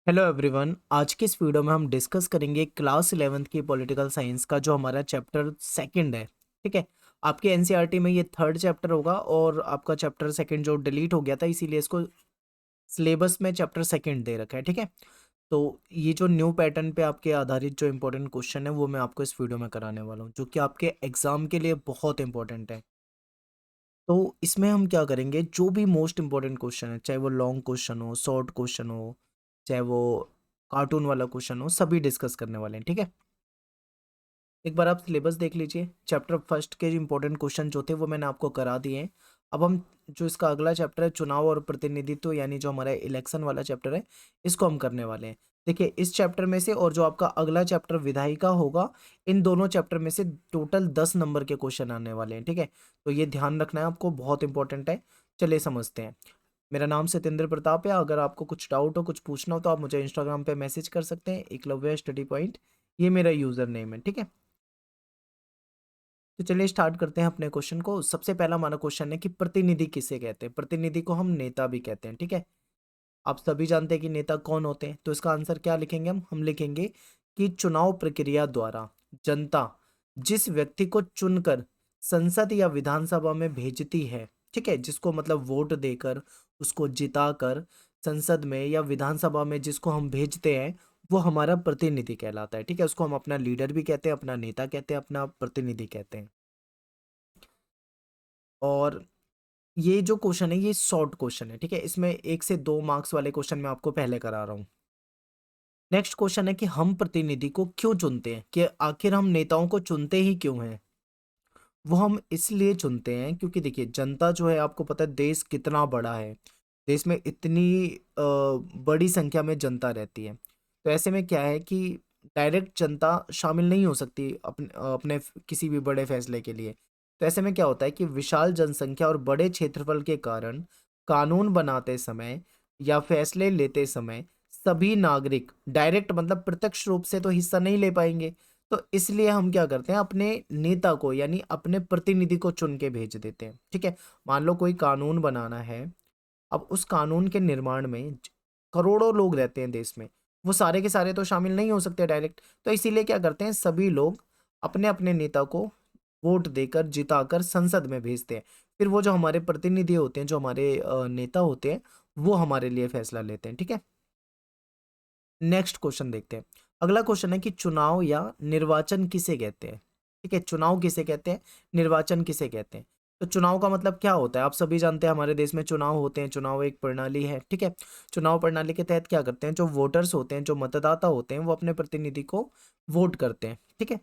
Hello everyone. आज की इस वीडियो में हम डिस्कस करेंगे क्लास 11th की पॉलिटिकल साइंस का जो हमारा चैप्टर सेकंड है। ठीक है। आपके एनसीईआरटी में ये थर्ड चैप्टर होगा और आपका चैप्टर सेकंड जो डिलीट हो गया था इसीलिए इसको सिलेबस में चैप्टर सेकंड दे रखा है। ठीक है। तो ये जो न्यू पैटर्न पे आपके आधारित जो इंपॉर्टेंट क्वेश्चन है वो मैं आपको इस वीडियो में कराने वाला हूँ जो कि आपके एग्जाम के लिए बहुत इंपॉर्टेंट है। तो इसमें हम क्या करेंगे, जो भी मोस्ट इंपॉर्टेंट क्वेश्चन है, चाहे वो लॉन्ग क्वेश्चन हो, शॉर्ट क्वेश्चन हो, चाहे वो कार्टून वाला क्वेश्चन हो, सभी डिस्कस करने वाले हैं। ठीक है। एक बार आप सिलेबस देख लीजिए। चैप्टर फर्स्ट के इंपॉर्टेंट क्वेश्चन जो थे वो मैंने आपको करा दिए हैं। अब हम जो इसका अगला चैप्टर है चुनाव और प्रतिनिधित्व यानी जो हमारा इलेक्शन वाला चैप्टर है इसको हम करने वाले हैं। देखिए इस चैप्टर में से और जो आपका अगला चैप्टर विधायिका होगा, इन दोनों चैप्टर में से टोटल 10 नंबर के क्वेश्चन आने वाले हैं। ठीक है। तो ये ध्यान रखना है आपको, बहुत इंपॉर्टेंट है। चलिए समझते हैं। मेरा नाम सत्येंद्र प्रताप है। अगर आपको कुछ डाउट हो, कुछ पूछना हो तो आप मुझे इंस्टाग्राम पे मैसेज कर सकते हैं, एकलव्य स्टडी पॉइंट, ये मेरा यूजर नेम है। ठीक है। तो चलिए स्टार्ट करते हैं अपने क्वेश्चन को। सबसे पहला हमारा क्वेश्चन है कि प्रतिनिधि किसे कहते हैं। प्रतिनिधि को हम नेता भी कहते हैं। ठीक है। आप सभी जानते हैं कि नेता कौन होते हैं, तो इसका आंसर क्या लिखेंगे हम लिखेंगे कि चुनाव प्रक्रिया द्वारा जनता जिस व्यक्ति को चुनकर संसद या विधानसभा में भेजती है, ठीक है, जिसको मतलब वोट देकर उसको जिताकर संसद में या विधानसभा में जिसको हम भेजते हैं वो हमारा प्रतिनिधि कहलाता है। ठीक है। उसको हम अपना लीडर भी कहते हैं, अपना नेता कहते हैं, अपना प्रतिनिधि कहते हैं। और ये जो क्वेश्चन है ये शॉर्ट क्वेश्चन है। ठीक है। इसमें 1 से 2 मार्क्स वाले क्वेश्चन मैं आपको पहले करा रहा हूँ। नेक्स्ट क्वेश्चन है कि हम प्रतिनिधि को क्यों चुनते हैं, कि आखिर हम नेताओं को चुनते ही क्यों हैं। वो हम इसलिए चुनते हैं क्योंकि देखिए जनता जो है, आपको पता है देश कितना बड़ा है, देश में इतनी बड़ी संख्या में जनता रहती है। तो ऐसे में क्या है कि डायरेक्ट जनता शामिल नहीं हो सकती अपने अपने किसी भी बड़े फैसले के लिए। तो ऐसे में क्या होता है कि विशाल जनसंख्या और बड़े क्षेत्रफल के कारण कानून बनाते समय या फैसले लेते समय सभी नागरिक डायरेक्ट मतलब प्रत्यक्ष रूप से तो हिस्सा नहीं ले पाएंगे। तो इसलिए हम क्या करते हैं, अपने नेता को यानी अपने प्रतिनिधि को चुन के भेज देते हैं। ठीक है। मान लो कोई कानून बनाना है, अब उस कानून के निर्माण में करोड़ों लोग रहते हैं देश में, वो सारे के सारे तो शामिल नहीं हो सकते डायरेक्ट। तो इसीलिए क्या करते हैं, सभी लोग अपने अपने नेता को वोट देकर जिताकर संसद में भेजते हैं। फिर वो जो हमारे प्रतिनिधि होते हैं, जो हमारे नेता होते हैं, वो हमारे लिए फैसला लेते हैं। ठीक है। नेक्स्ट क्वेश्चन देखते हैं। अगला क्वेश्चन है कि चुनाव या निर्वाचन किसे कहते हैं। ठीक है। चुनाव किसे कहते हैं, निर्वाचन किसे कहते हैं। तो चुनाव का मतलब क्या होता है, आप सभी जानते हैं हमारे देश में चुनाव होते हैं। चुनाव एक प्रणाली है। ठीक है। चुनाव प्रणाली के तहत क्या करते हैं, जो वोटर्स होते हैं, जो मतदाता होते हैं, वो अपने प्रतिनिधि को वोट करते हैं। ठीक है।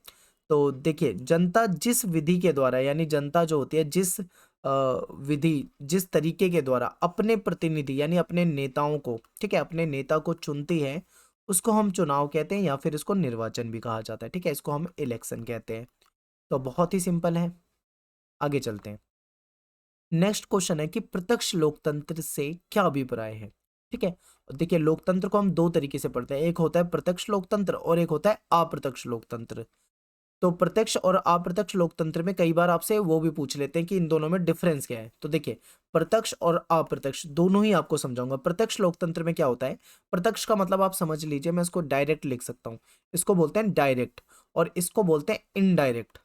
तो देखिए जनता जिस विधि के द्वारा यानी जनता जो होती है जिस विधि जिस तरीके के द्वारा अपने प्रतिनिधि यानी अपने नेताओं को, ठीक है, अपने नेता को चुनती है, उसको हम चुनाव कहते हैं या फिर इसको निर्वाचन भी कहा जाता है। ठीक है। इसको हम इलेक्शन कहते हैं। तो बहुत ही सिंपल है। आगे चलते हैं। नेक्स्ट क्वेश्चन है कि प्रत्यक्ष लोकतंत्र से क्या अभिप्राय है। ठीक है। देखिए लोकतंत्र को हम दो तरीके से पढ़ते हैं, एक होता है प्रत्यक्ष लोकतंत्र और एक होता है अप्रत्यक्ष लोकतंत्र। तो प्रत्यक्ष और अप्रत्यक्ष लोकतंत्र में कई बार आपसे वो भी पूछ लेते हैं कि इन दोनों में डिफरेंस क्या है। तो देखिए प्रत्यक्ष और अप्रत्यक्ष दोनों ही आपको समझाऊंगा। प्रत्यक्ष लोकतंत्र में क्या होता है, प्रत्यक्ष का मतलब आप समझ लीजिए, मैं इसको डायरेक्ट लिख सकता हूं। इसको बोलते हैं डायरेक्ट और इसको बोलते हैं इनडायरेक्ट।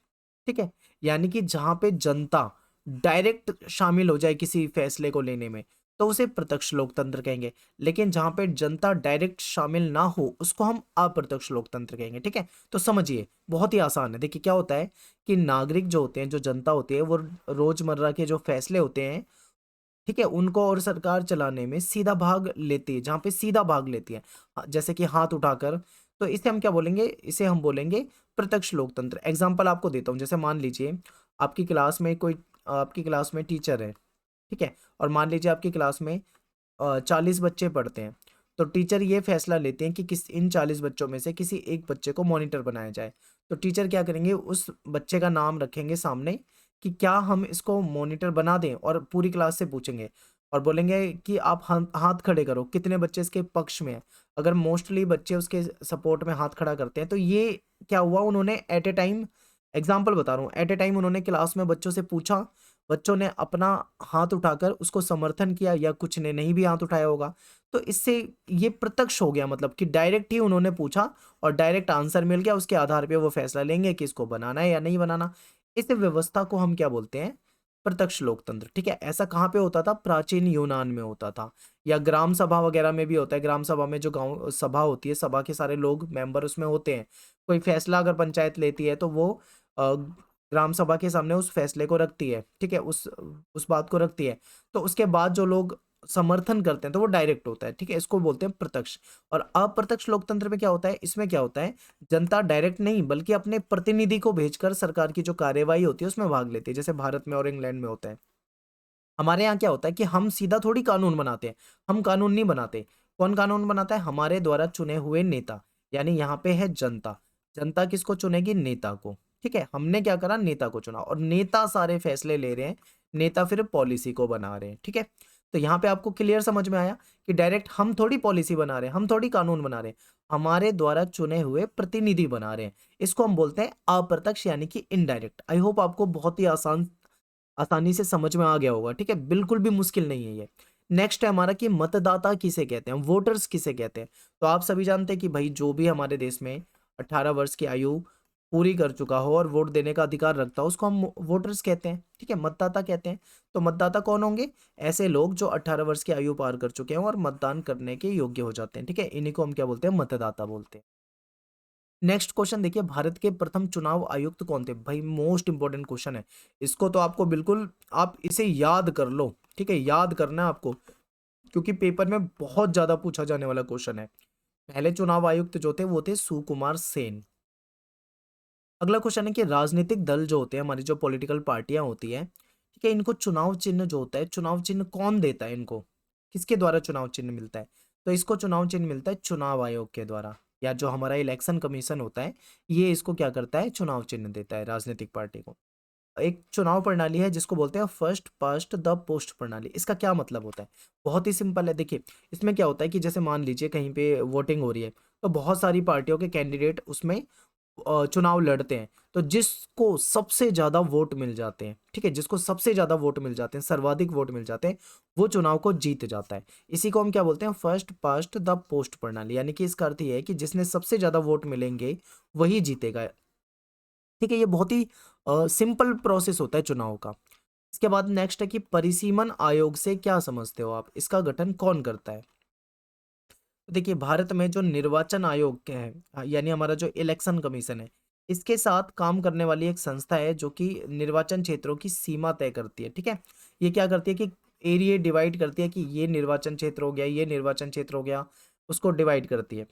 ठीक है। यानी कि जहां पे जनता डायरेक्ट शामिल हो जाए किसी फैसले को लेने में तो उसे प्रत्यक्ष लोकतंत्र कहेंगे। लेकिन जहां पे जनता डायरेक्ट शामिल ना हो उसको हम अप्रत्यक्ष लोकतंत्र कहेंगे। ठीक है। तो समझिए बहुत ही आसान है। देखिए क्या होता है कि नागरिक जो होते हैं, जो जनता होती है, वो रोजमर्रा के जो फैसले होते हैं, ठीक है, उनको और सरकार चलाने में सीधा भाग लेती है, जहां पे सीधा भाग लेती है, जैसे कि हाथ उठाकर। तो इसे हम क्या बोलेंगे, इसे हम बोलेंगे प्रत्यक्ष लोकतंत्र। एग्जाम्पल आपको देता हूँ। जैसे मान लीजिए आपकी क्लास में कोई आपकी क्लास में टीचर है, ठीक है, और मान लीजिए आपकी क्लास में 40 बच्चे पढ़ते हैं। तो टीचर ये फैसला लेते हैं कि किस इन 40 बच्चों में से किसी एक बच्चे को मॉनिटर बनाया जाए। तो टीचर क्या करेंगे, उस बच्चे का नाम रखेंगे सामने कि क्या हम इसको मॉनिटर बना दें, और पूरी क्लास से पूछेंगे और बोलेंगे कि आप हाथ खड़े करो, कितने बच्चे इसके पक्ष में हैं। अगर मोस्टली बच्चे उसके सपोर्ट में हाथ खड़ा करते हैं तो ये क्या हुआ, उन्होंने एट ए टाइम, एग्जाम्पल बता रहा हूँ, एट ए टाइम उन्होंने क्लास में बच्चों से पूछा, बच्चों ने अपना हाथ उठाकर उसको समर्थन किया या कुछ ने नहीं भी हाथ उठाया होगा। तो इससे ये प्रत्यक्ष हो गया, मतलब कि डायरेक्ट ही उन्होंने पूछा और डायरेक्ट आंसर मिल गया, उसके आधार पे वो फैसला लेंगे कि इसको बनाना है या नहीं बनाना। इस व्यवस्था को हम क्या बोलते हैं? प्रत्यक्ष लोकतंत्र। ठीक है, ऐसा कहाँ पे होता था? प्राचीन यूनान में होता था, या ग्राम सभा वगैरह में भी होता है। ग्राम सभा में जो गांव सभा होती है, सभा के सारे लोग मेंबर उसमें होते हैं। कोई फैसला अगर पंचायत लेती है तो वो ग्राम सभा के सामने उस फैसले को रखती है। ठीक है, उस बात को रखती है। तो उसके बाद जो लोग समर्थन करते हैं तो वो डायरेक्ट होता है। ठीक है, इसको बोलते हैं प्रत्यक्ष। और अप्रत्यक्ष लोकतंत्र में क्या होता है? इसमें क्या होता है? जनता डायरेक्ट नहीं बल्कि अपने प्रतिनिधि को भेजकर सरकार की जो कार्यवाही होती है उसमें भाग लेती है, जैसे भारत में और इंग्लैंड में होता है। हमारे यहाँ क्या होता है कि हम सीधा थोड़ी कानून बनाते हैं, हम कानून नहीं बनाते। कौन कानून बनाता है? हमारे द्वारा चुने हुए नेता, यानी यहाँ पे है जनता। जनता किसको चुनेगी? नेता को। ठीक है, हमने क्या करा? नेता को चुना, और नेता सारे फैसले ले रहे हैं, नेता फिर पॉलिसी को बना रहे हैं। ठीक है, तो यहाँ पे आपको क्लियर समझ में आया कि डायरेक्ट हम थोड़ी पॉलिसी बना रहे हैं, हम थोड़ी कानून बना रहे हैं, हमारे द्वारा चुने हुए प्रतिनिधि बना रहे हैं। इसको हम बोलते हैं अप्रत्यक्ष, यानी कि इनडायरेक्ट। आई होप आपको बहुत ही आसानी से समझ में आ गया होगा। ठीक है, बिल्कुल भी मुश्किल नहीं है ये। नेक्स्ट है हमारा कि मतदाता किसे कहते हैं, वोटर्स किसे कहते हैं। तो आप सभी जानते हैं कि भाई जो भी हमारे देश में 18 वर्ष की आयु पूरी कर चुका हो और वोट देने का अधिकार रखता हो, उसको हम वोटर्स कहते हैं। ठीक है, मतदाता कहते हैं। तो मतदाता कौन होंगे? ऐसे लोग जो 18 वर्ष की आयु पार कर चुके हैं और मतदान करने के योग्य हो जाते हैं। ठीक है, इन्हीं को हम क्या बोलते हैं? मतदाता बोलते हैं। नेक्स्ट क्वेश्चन देखिए, भारत के प्रथम चुनाव आयुक्त कौन थे? भाई मोस्ट इंपॉर्टेंट क्वेश्चन है, इसको तो आपको बिल्कुल, आप इसे याद कर लो। ठीक है, याद करना है आपको, क्योंकि पेपर में बहुत ज्यादा पूछा जाने वाला क्वेश्चन है। पहले चुनाव आयुक्त जो थे वो थे सुकुमार सेन। अगला क्वेश्चन है कि राजनीतिक दल जो होते हैं, हमारी जो पॉलिटिकल पार्टियां होती है, ठीक है, इनको चुनाव चिन्ह जो होता है, चुनाव चिन्ह कौन देता है इनको? किसके द्वारा चुनाव चिन्ह मिलता है? तो इसको चुनाव चिन्ह मिलता है चुनाव आयोग के द्वारा, या जो हमारा इलेक्शन कमीशन होता है, ये इसको क्या करता है? चुनाव चिन्ह देता है राजनीतिक पार्टी को। एक चुनाव प्रणाली है जिसको बोलते हैं फर्स्ट पास्ट द पोस्ट प्रणाली। इसका क्या मतलब होता है? बहुत ही सिंपल है। देखिए, इसमें क्या होता है कि जैसे मान लीजिए कहीं पे वोटिंग हो रही है, तो बहुत सारी पार्टियों के कैंडिडेट उसमें चुनाव लड़ते हैं। तो जिसको सबसे ज्यादा वोट मिल जाते हैं, ठीक है, जिसको सबसे ज्यादा वोट मिल जाते हैं, सर्वाधिक वोट मिल जाते हैं, वो चुनाव को जीत जाता है। इसी को हम क्या बोलते हैं? फर्स्ट पास्ट द पोस्ट प्रणाली। यानी कि इसका अर्थ यह है कि जिसने सबसे ज्यादा वोट मिलेंगे वही जीतेगा। ठीक है, ये बहुत ही सिंपल प्रोसेस होता है चुनाव का। इसके बाद नेक्स्ट है कि परिसीमन आयोग से क्या समझते हो आप? इसका गठन कौन करता है? तो देखिए, भारत में जो निर्वाचन आयोग के है, यानी हमारा जो इलेक्शन कमीशन है, इसके साथ काम करने वाली एक संस्था है जो कि निर्वाचन क्षेत्रों की सीमा तय करती है। ठीक है, ये क्या करती है कि एरिया डिवाइड करती है कि ये निर्वाचन क्षेत्र हो गया, ये निर्वाचन क्षेत्र हो गया, उसको डिवाइड करती है।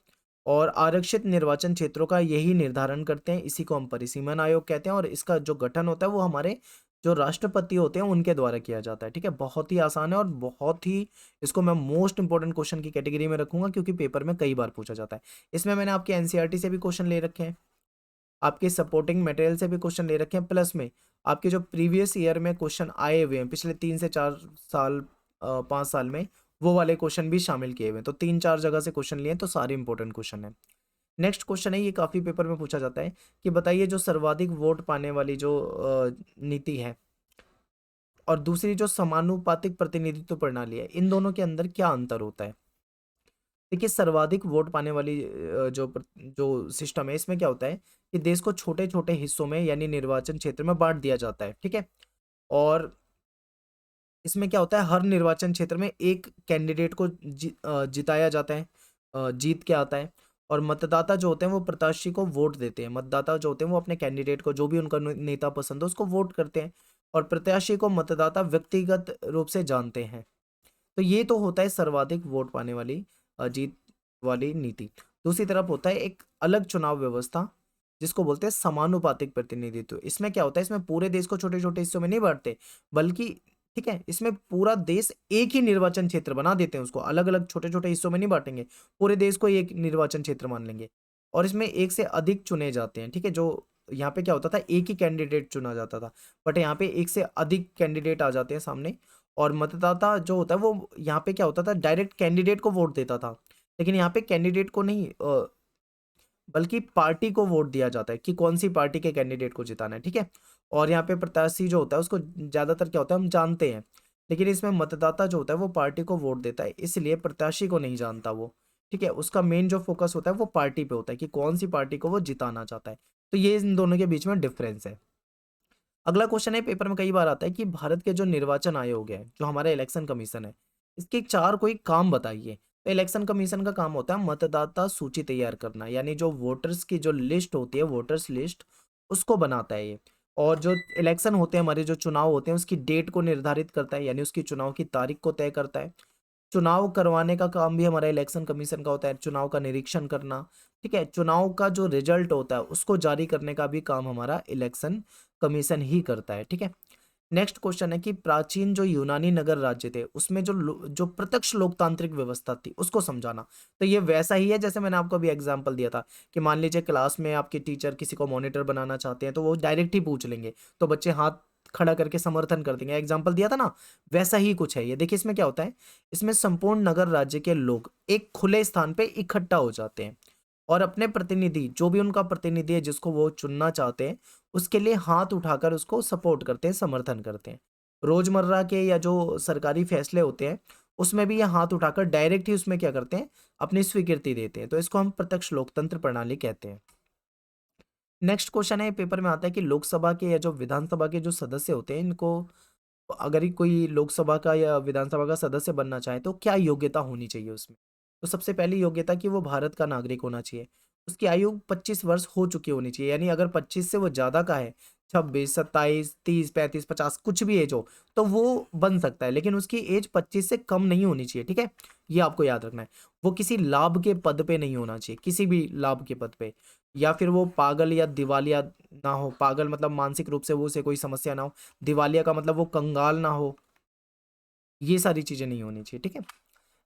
और आरक्षित निर्वाचन क्षेत्रों का यही निर्धारण करते हैं, इसी को हम परिसीमन आयोग कहते हैं। और इसका जो गठन होता है वो हमारे जो राष्ट्रपति होते हैं उनके द्वारा किया जाता है। ठीक है, बहुत ही आसान है और बहुत ही, इसको मैं मोस्ट इंपॉर्टेंट क्वेश्चन की कैटेगरी में रखूंगा क्योंकि पेपर में कई बार पूछा जाता है। इसमें मैंने आपके एनसीईआरटी से भी क्वेश्चन ले रखे हैं, आपके सपोर्टिंग मटेरियल से भी क्वेश्चन ले रखे हैं, प्लस में आपके जो प्रीवियस ईयर में क्वेश्चन आए हुए हैं पिछले 3 से 4 साल 5 साल में, वो वाले क्वेश्चन भी शामिल किए हुए हैं। तो 3 4 जगह से क्वेश्चन लिए हैं, तो सारे इंपॉर्टेंट क्वेश्चन है। नेक्स्ट क्वेश्चन है, ये काफी पेपर में पूछा जाता है कि बताइए जो सर्वाधिक वोट पाने वाली जो नीति है और दूसरी जो समानुपातिक प्रतिनिधित्व प्रणाली है, इन दोनों के अंदर क्या अंतर होता है? देखिए, सर्वाधिक वोट पाने वाली जो सिस्टम है, इसमें क्या होता है कि देश को छोटे छोटे हिस्सों में यानी निर्वाचन क्षेत्र में बांट दिया जाता है। ठीक है, और इसमें क्या होता है, हर निर्वाचन क्षेत्र में एक कैंडिडेट को जिताया जाता है, जीत के आता है। और मतदाता जो होते हैं वो प्रत्याशी को वोट देते हैं। मतदाता जो होते हैं वो अपने कैंडिडेट को, जो भी उनका नेता पसंद है, उसको वोट करते हैं। और प्रत्याशी को मतदाता व्यक्तिगत रूप से जानते हैं। तो ये तो होता है सर्वाधिक वोट पाने वाली जीत वाली नीति। दूसरी तरफ होता है एक अलग चुनाव व्यवस्था जिसको बोलते हैं समानुपातिक प्रतिनिधित्व। इसमें क्या होता है, इसमें पूरे देश को छोटे छोटे हिस्सों में नहीं बांटते, बल्कि, ठीक है, इसमें पूरा देश एक ही निर्वाचन क्षेत्र बना देते हैं, उसको अलग अलग छोटे छोटे हिस्सों में नहीं बांटेंगे, पूरे देश को एक निर्वाचन क्षेत्र मान लेंगे। और इसमें एक से अधिक चुने जाते हैं। ठीक है, जो यहाँ पे क्या होता था, एक ही कैंडिडेट चुना जाता था, बट यहाँ पे एक से अधिक कैंडिडेट आ जाते हैं सामने। और मतदाता जो होता है वो यहाँ पे क्या होता था, डायरेक्ट कैंडिडेट को वोट देता था। लेकिन यहाँ पे कैंडिडेट को नहीं, बल्कि पार्टी को वोट दिया जाता है कि कौन सी पार्टी के कैंडिडेट को जिताना है। ठीक है, और यहाँ पे प्रत्याशी जो होता है उसको ज़्यादातर क्या होता है हम जानते हैं, लेकिन इसमें मतदाता जो होता है वो पार्टी को वोट देता है, इसलिए प्रत्याशी को नहीं जानता वो। ठीक है, उसका मेन जो फोकस होता है वो पार्टी पे होता है कि कौन सी पार्टी को वो जिताना चाहता है। तो ये इन दोनों के बीच में डिफरेंस है। अगला क्वेश्चन है, पेपर में कई बार आता है कि भारत के जो निर्वाचन आयोग है, जो हमारा इलेक्शन कमीशन है, इसके चार कोई काम बताइए। तो इलेक्शन कमीशन का काम होता है मतदाता सूची तैयार करना, यानी जो वोटर्स की जो लिस्ट होती है, वोटर्स लिस्ट, उसको बनाता है ये। और जो इलेक्शन होते हैं, हमारे जो चुनाव होते हैं, उसकी डेट को निर्धारित करता है, यानी उसकी चुनाव की तारीख को तय करता है। चुनाव करवाने का काम भी हमारा इलेक्शन कमीशन का होता है, चुनाव का निरीक्षण करना। ठीक है, चुनाव का जो रिजल्ट होता है उसको जारी करने का भी काम हमारा इलेक्शन कमीशन ही करता है। ठीक है, नेक्स्ट क्वेश्चन है कि प्राचीन जो यूनानी नगर राज्य थे उसमें जो प्रत्यक्ष लोकतांत्रिक व्यवस्था थी उसको समझाना। तो ये वैसा ही है जैसे मैंने आपको अभी एग्जांपल दिया था कि मान लीजिए क्लास में आपके टीचर किसी को मॉनिटर बनाना चाहते हैं तो वो डायरेक्ट ही पूछ लेंगे, तो बच्चे हाथ खड़ा करके समर्थन कर देंगे। एग्जाम्पल दिया था ना, वैसा ही कुछ है ये। देखिए इसमें क्या होता है, इसमें संपूर्ण नगर राज्य के लोग एक खुले स्थान पे इकट्ठा हो जाते हैं और अपने प्रतिनिधि, जो भी उनका प्रतिनिधि है जिसको वो चुनना चाहते हैं, उसके लिए हाथ उठाकर उसको सपोर्ट करते हैं, समर्थन करते हैं। रोजमर्रा के या जो सरकारी फैसले होते हैं उसमें भी ये हाथ उठाकर डायरेक्ट ही उसमें क्या करते हैं, अपनी स्वीकृति देते हैं। तो इसको हम प्रत्यक्ष लोकतंत्र प्रणाली कहते हैं। नेक्स्ट क्वेश्चन है, पेपर में आता है कि लोकसभा के या जो विधानसभा के जो सदस्य होते हैं, इनको अगर ही कोई लोकसभा का या विधानसभा का सदस्य बनना चाहे तो क्या योग्यता होनी चाहिए उसमें। तो सबसे पहली योग्यता कि वो भारत का नागरिक होना चाहिए, उसकी आयु 25 वर्ष हो चुकी होनी चाहिए, यानी अगर 25 से वो ज़्यादा का है, 26, 27, 30, 35, 50 कुछ भी एज हो तो वो बन सकता है, लेकिन उसकी एज 25 से कम नहीं होनी चाहिए। ठीक है, ये आपको याद रखना है। वो किसी लाभ के पद पे नहीं होना चाहिए, किसी भी लाभ के पद पे, या फिर वो पागल या दिवालिया ना हो। पागल मतलब मानसिक रूप से वो उसे कोई समस्या ना हो, दिवालिया का मतलब वो कंगाल ना हो, ये सारी चीजें नहीं होनी चाहिए। ठीक है,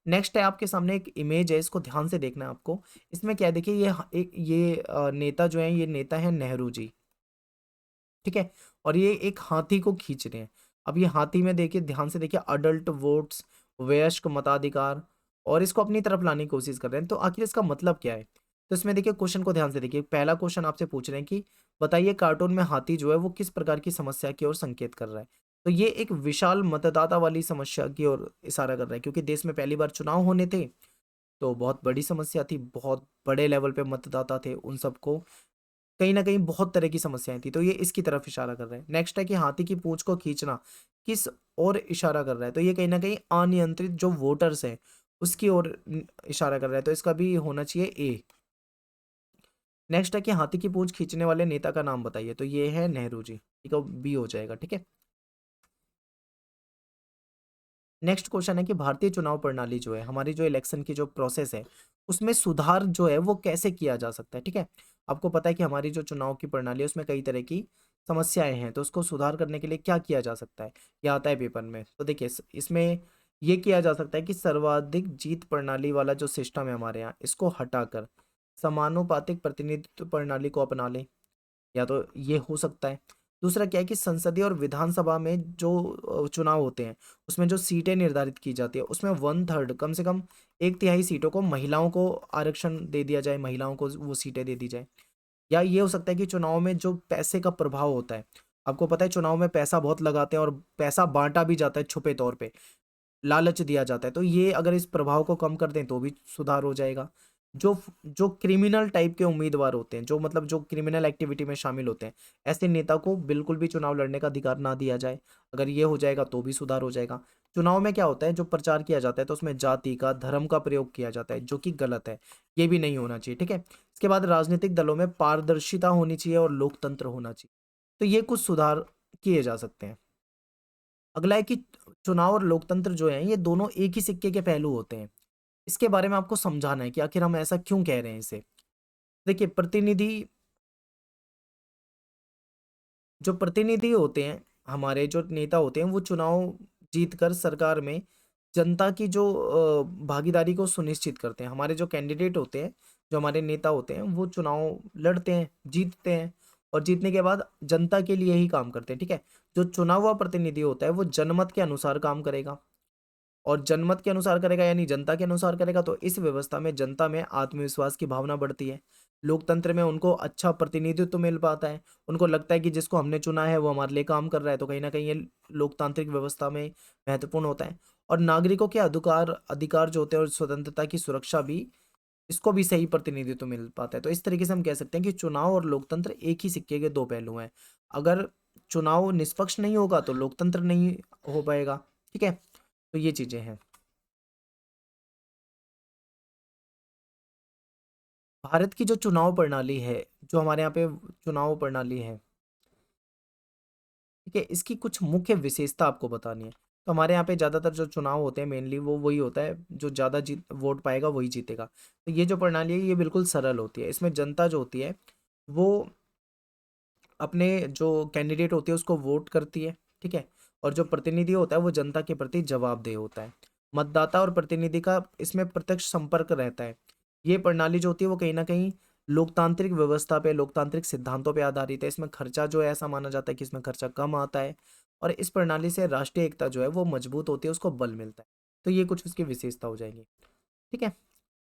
नेक्स्ट है आपके सामने एक इमेज है, इसको ध्यान से देखना है आपको। इसमें क्या है, देखिए ये नेता जो है, ये नेता है नेहरू जी। ठीक है, और ये एक हाथी को खींच रहे हैं। अब ये हाथी में देखिए, ध्यान से देखिए, अडल्ट वोट्स, वयस्क मताधिकार, और इसको अपनी तरफ लाने की कोशिश कर रहे हैं। तो आखिर इसका मतलब क्या है। तो इसमें देखिए क्वेश्चन को ध्यान से देखिए, पहला क्वेश्चन आपसे पूछ रहे हैं कि बताइए कार्टून में हाथी जो है वो किस प्रकार की समस्या की ओर संकेत कर रहा है। तो ये एक विशाल मतदाता वाली समस्या की ओर इशारा कर रहा है, क्योंकि देश में पहली बार चुनाव होने थे तो बहुत बड़ी समस्या थी, बहुत बड़े लेवल पे मतदाता थे, उन सबको कहीं न कहीं बहुत तरह की समस्याएँ थी, तो ये इसकी तरफ इशारा कर रहे हैं। नेक्स्ट है कि हाथी की पूँछ को खींचना किस ओर इशारा कर रहा है, तो ये कहीं न कहीं अनियंत्रित जो वोटर्स हैं, उसकी ओर इशारा कर रहा है, तो इसका भी होना चाहिए ए। नेक्स्ट है कि हाथी की पूँछ खींचने वाले नेता का नाम बताइए, तो ये है नेहरू जी, ठीक है, बी हो जाएगा। ठीक है। नेक्स्ट क्वेश्चन है कि भारतीय चुनाव प्रणाली जो है, हमारी जो इलेक्शन की जो प्रोसेस है, उसमें सुधार जो है वो कैसे किया जा सकता है। ठीक है, आपको पता है कि हमारी जो चुनाव की प्रणाली है उसमें कई तरह की समस्याएं हैं, तो उसको सुधार करने के लिए क्या किया जा सकता है, यह आता है पेपर में। तो देखिए इसमें ये किया जा सकता है कि सर्वाधिक जीत प्रणाली वाला जो सिस्टम है हमारे यहाँ, इसको हटाकर समानुपातिक प्रतिनिधित्व प्रणाली को अपना लें, या तो ये हो सकता है। दूसरा क्या है कि संसदीय और विधानसभा में जो चुनाव होते हैं उसमें जो सीटें निर्धारित की जाती है उसमें 1/3 कम से कम 1/3 सीटों को महिलाओं को आरक्षण दे दिया जाए, महिलाओं को वो सीटें दे दी जाए। या ये हो सकता है कि चुनाव में जो पैसे का प्रभाव होता है, आपको पता है चुनाव में पैसा बहुत लगाते हैं और पैसा बांटा भी जाता है छुपे तौर पे, लालच दिया जाता है, तो ये अगर इस प्रभाव को कम कर दें तो भी सुधार हो जाएगा। जो क्रिमिनल टाइप के उम्मीदवार होते हैं, जो मतलब जो क्रिमिनल एक्टिविटी में शामिल होते हैं, ऐसे नेता को बिल्कुल भी चुनाव लड़ने का अधिकार ना दिया जाए। अगर ये हो जाएगा तो भी सुधार हो जाएगा। चुनाव में क्या होता है, जो प्रचार किया जाता है तो उसमें जाति का, धर्म का प्रयोग किया जाता है, जो कि गलत है, ये भी नहीं होना चाहिए। ठीक है, इसके बाद राजनीतिक दलों में पारदर्शिता होनी चाहिए और लोकतंत्र होना चाहिए, तो ये कुछ सुधार किए जा सकते हैं। अगला है कि चुनाव और लोकतंत्र जो है ये दोनों एक ही सिक्के के पहलू होते हैं। इसके बारे में आपको समझाना है कि आखिर हम ऐसा क्यों कह रहे हैं इसे। देखिए जो प्रतिनिधि होते हैं, हमारे जो नेता होते हैं, वो चुनाव जीतकर सरकार में जनता की जो भागीदारी को सुनिश्चित करते हैं। हमारे जो कैंडिडेट होते हैं, जो हमारे नेता होते हैं, वो चुनाव लड़ते हैं, जीतते हैं, और जीतने के बाद जनता के लिए ही काम करते हैं। ठीक है, जो चुना हुआ प्रतिनिधि होता है वो जनमत के अनुसार काम करेगा। और जनमत के अनुसार करेगा यानी जनता के अनुसार करेगा, तो इस व्यवस्था में जनता में आत्मविश्वास की भावना बढ़ती है। लोकतंत्र में उनको अच्छा प्रतिनिधित्व मिल पाता है, उनको लगता है कि जिसको हमने चुना है वो हमारे लिए काम कर रहा है, तो कहीं ना कहीं ये लोकतांत्रिक व्यवस्था में महत्वपूर्ण होता है। और नागरिकों के अधिकार अधिकार जो होते हैं और स्वतंत्रता की सुरक्षा भी, इसको भी सही प्रतिनिधित्व मिल पाता है। तो इस तरीके से हम कह सकते हैं कि चुनाव और लोकतंत्र एक ही सिक्के के दो पहलू हैं। अगर चुनाव निष्पक्ष नहीं होगा तो लोकतंत्र नहीं हो पाएगा। ठीक है, तो ये चीजें हैं। भारत की जो चुनाव प्रणाली है, जो हमारे यहाँ पे चुनाव प्रणाली है, ठीक है, इसकी कुछ मुख्य विशेषता आपको बतानी है। तो हमारे यहाँ पे ज़्यादातर जो चुनाव होते हैं मेनली वो वही होता है, जो ज़्यादा जीत वोट पाएगा वही जीतेगा। तो ये जो प्रणाली है ये बिल्कुल सरल होती है। इसमें जनता जो होती है वो अपने जो कैंडिडेट होते हैं उसको वोट करती है। ठीक है, और जो प्रतिनिधि होता है वो जनता के प्रति जवाबदेह होता है। मतदाता और प्रतिनिधि का इसमें प्रत्यक्ष संपर्क रहता है। ये प्रणाली जो होती है वो कहीं ना कहीं लोकतांत्रिक व्यवस्था पे, लोकतांत्रिक सिद्धांतों पे आधारित है। इसमें खर्चा जो है ऐसा माना जाता है कि इसमें खर्चा कम आता है, और इस प्रणाली से राष्ट्रीय एकता जो है वो मजबूत होती है, उसको बल मिलता है। तो ये कुछ उसकी विशेषता हो जाएंगी। ठीक है,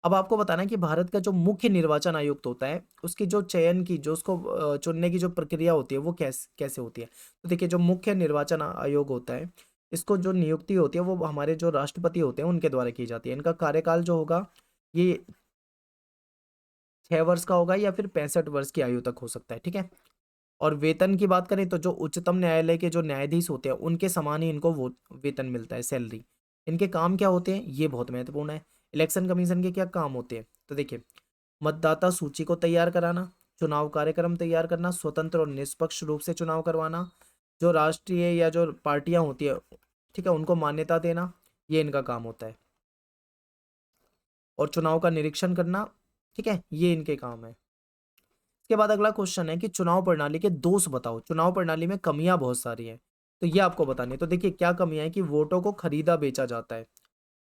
अब आपको बताना है कि भारत का जो मुख्य निर्वाचन आयुक्त होता है उसकी जो चयन की, जो उसको चुनने की जो प्रक्रिया होती है वो कैसे कैसे होती है। तो देखिए, जो मुख्य निर्वाचन आयोग होता है, इसको जो नियुक्ति होती है वो हमारे जो राष्ट्रपति होते हैं उनके द्वारा की जाती है। इनका कार्यकाल जो होगा ये 6 वर्ष का होगा या फिर 65 वर्ष की आयु तक हो सकता है। ठीक है, और वेतन की बात करें तो जो उच्चतम न्यायालय के जो न्यायाधीश होते हैं उनके समान ही इनको वो वेतन मिलता है, सैलरी। इनके काम क्या होते हैं ये बहुत महत्वपूर्ण है। इलेक्शन कमीशन के क्या काम होते हैं, तो देखिए, मतदाता सूची को तैयार कराना, चुनाव कार्यक्रम तैयार करना, स्वतंत्र और निष्पक्ष रूप से चुनाव करवाना, जो राष्ट्रीय या जो पार्टियां होती है, ठीक है, उनको मान्यता देना, ये इनका काम होता है। और चुनाव का निरीक्षण करना, ठीक है, ये इनके काम है। इसके बाद अगला क्वेश्चन है कि चुनाव प्रणाली के दोष बताओ। चुनाव प्रणाली में कमियां बहुत सारी हैं, तो ये आपको बतानी है। तो देखिए, क्या कमियां हैं कि वोटों को खरीदा बेचा जाता है,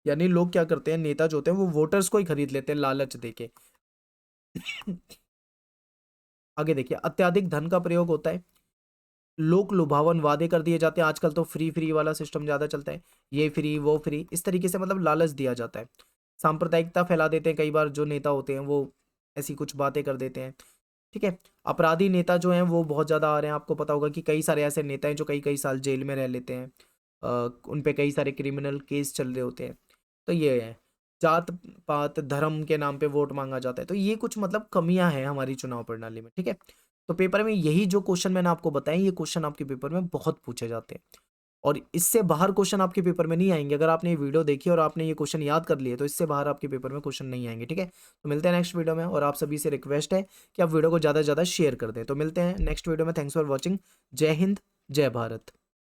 यानी लोग क्या करते हैं, नेता जो होते हैं वो वोटर्स को ही खरीद लेते हैं लालच देके। आगे देखिए, अत्याधिक धन का प्रयोग होता है, लोक लुभावन वादे कर दिए जाते हैं। आजकल तो फ्री फ्री वाला सिस्टम ज्यादा चलता है, ये फ्री वो फ्री, इस तरीके से मतलब लालच दिया जाता है। सांप्रदायिकता फैला देते हैं कई बार जो नेता होते हैं, वो ऐसी कुछ बातें कर देते हैं। ठीक है, अपराधी नेता जो हैं वो बहुत ज़्यादा आ रहे हैं। आपको पता होगा कि कई सारे ऐसे नेता हैं जो कई कई साल जेल में रह लेते हैं, उन पे कई सारे क्रिमिनल केस चल रहे होते हैं। तो ये है, जात पात धर्म के नाम पे वोट मांगा जाता है। तो ये कुछ मतलब कमियां हैं हमारी चुनाव प्रणाली में। ठीक है, तो पेपर में यही जो क्वेश्चन मैंने आपको बताए, ये क्वेश्चन आपके पेपर में बहुत पूछे जाते हैं, और इससे बाहर क्वेश्चन आपके पेपर में नहीं आएंगे। अगर आपने ये वीडियो देखी और आपने ये क्वेश्चन याद कर लिए तो इससे बाहर आपके पेपर में क्वेश्चन नहीं आएंगे। ठीक है, तो मिलते हैं नेक्स्ट वीडियो में, और आप सभी से रिक्वेस्ट है कि आप वीडियो को ज़्यादा से ज़्यादा शेयर कर दें। तो मिलते हैं नेक्स्ट वीडियो में। Thanks for watching. जय हिंद, जय भारत।